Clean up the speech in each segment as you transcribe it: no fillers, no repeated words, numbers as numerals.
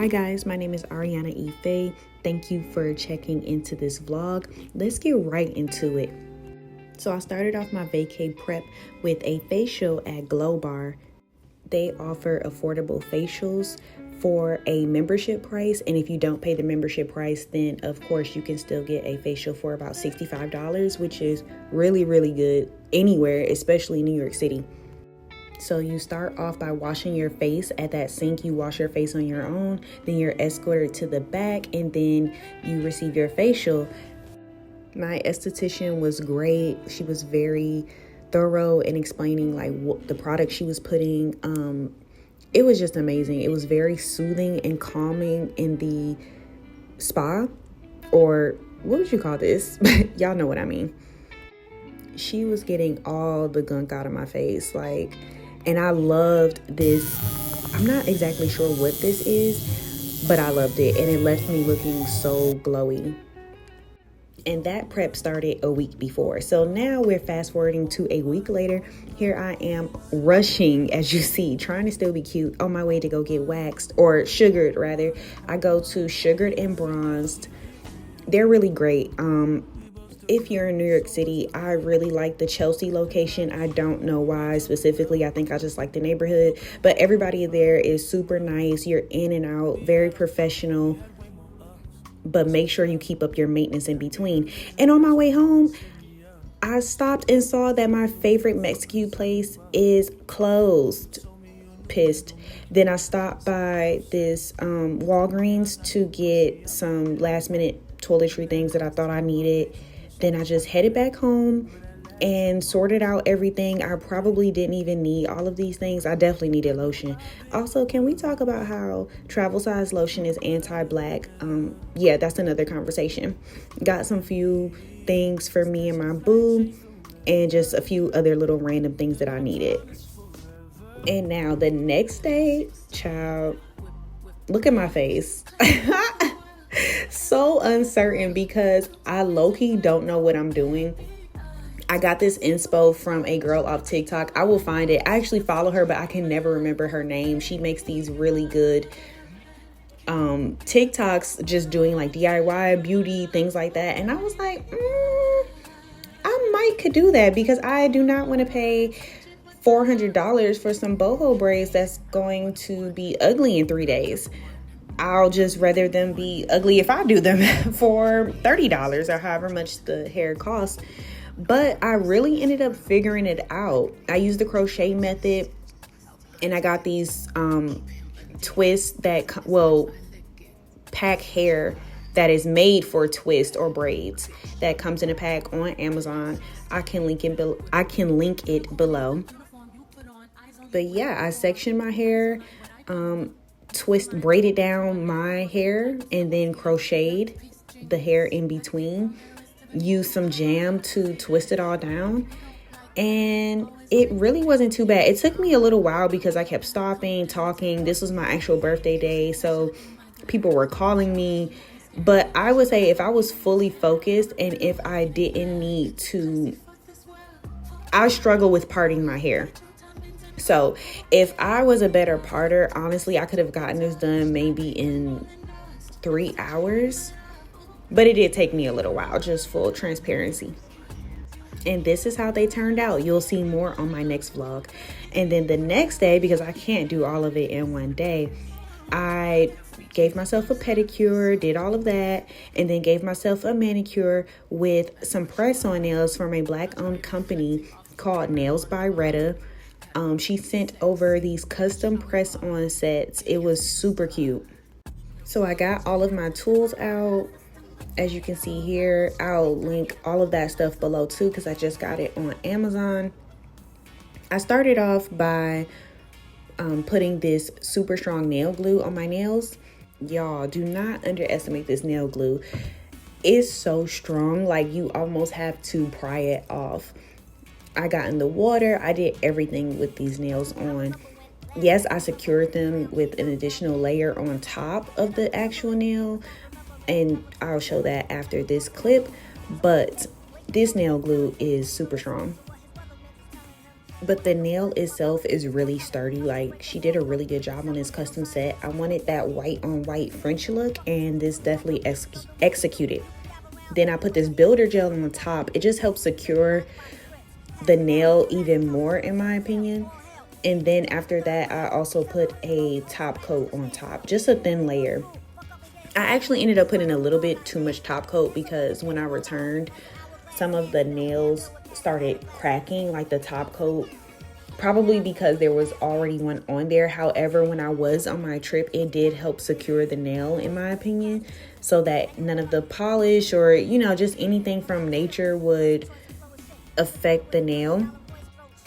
Hi guys, my name is Arianaugc. Thank you for checking into this vlog. Let's get right into it. So I started off my vacay prep with a facial at Glowbar. They offer affordable facials for a membership price, and if you don't pay the membership price, then of course you can still get a facial for about $65, which is really good anywhere, especially New York City. So you start off by washing your face at that sink. You wash your face on your own, then you're escorted to the back, and then you receive your facial. My esthetician was great. She was very thorough in explaining like what the product she was putting. It was just amazing. It was very soothing and calming in the spa, or what would you call this? Y'all know what I mean. She was getting all the gunk out of my face, and I loved this. I'm not exactly sure what this is, but I loved it, and it left me looking so glowy. And that prep started a week before. So now we're fast forwarding to a week later. Here I am rushing, as you see, trying to still be cute, on my way to go get waxed, or sugared rather. I go to Sugared and Bronzed. They're really great. If you're in New York City, I really like the Chelsea location. I don't know why specifically. I think I just like the neighborhood. But everybody there is super nice. You're in and out, very professional. But make sure you keep up your maintenance in between. And on my way home, I stopped and saw that my favorite Mexican place is closed. Pissed. Then I stopped by this Walgreens to get some last minute toiletry things that I thought I needed. Then I just headed back home and sorted out everything. I probably didn't even need all of these things. I definitely needed lotion. Also, can we talk about how travel size lotion is anti-black? Yeah, that's another conversation. Got some few things for me and my boo, and just a few other little random things that I needed. And now the next day, child, look at my face. So uncertain because I low-key don't know what I'm doing. I got this inspo from a girl off TikTok. I will find it. I actually follow her, but I can never remember her name. She makes these really good TikToks just doing like DIY beauty, things like that. And I was like, I might could do that because I do not want to pay $400 for some boho braids that's going to be ugly in 3 days. I'll just rather them be ugly if I do them for $30 or however much the hair costs. But I really ended up figuring it out. I used the crochet method, and I got these twists that, pack hair that is made for twist or braids that comes in a pack on Amazon. I can link it below. But yeah, I sectioned my hair, braided down my hair, and then crocheted the hair in between. Used some jam to twist it all down, and it really wasn't too bad. It took me a little while because I kept stopping, talking. This was my actual birthday day, so people were calling me. But I would say if I was fully focused and if I didn't need to, I struggle with parting my hair. So if I was a better parter, honestly, I could have gotten this done maybe in 3 hours. But it did take me a little while, just full transparency. And this is how they turned out. You'll see more on my next vlog. And then the next day, because I can't do all of it in one day, I gave myself a pedicure, did all of that, and then gave myself a manicure with some press-on nails from a Black-owned company called Nails by Retta. She sent over these custom press-on sets. It was super cute. So I got all of my tools out. As you can see here, I'll link all of that stuff below too because I just got it on Amazon. I started off by putting this super strong nail glue on my nails. Y'all, do not underestimate this nail glue. It's so strong, like you almost have to pry it off. I got in the water. I did everything with these nails on. Yes, I secured them with an additional layer on top of the actual nail, and I'll show that after this clip. But this nail glue is super strong. but the nail itself is really sturdy. Like, she did a really good job on this custom set. I wanted that white on white French look, and this definitely executed. Then I put this builder gel on the top. It just helps secure the nail even more, in my opinion. And then after that, I also put a top coat on top, just a thin layer. I actually ended up putting a little bit too much top coat because when I returned, some of the nails started cracking, like the top coat, probably because there was already one on there. However, when I was on my trip, it did help secure the nail, in my opinion, so that none of the polish or, you know, just anything from nature would affect the nail.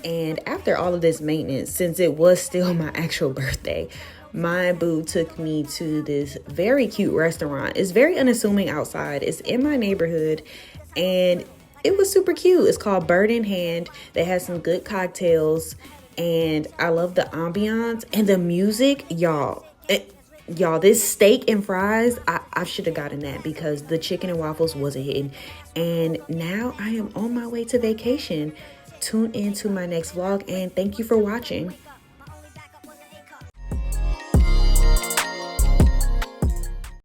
And after all of this maintenance, since it was still my actual birthday, my boo took me to this very cute restaurant. It's very unassuming outside. It's in my neighborhood, and it was super cute. It's called Bird in Hand. They had some good cocktails, and I love the ambiance and the music. Y'all, this steak and fries, I should have gotten that because the chicken and waffles wasn't hitting. And now I am on my way to vacation. Tune into my next vlog, and thank you for watching.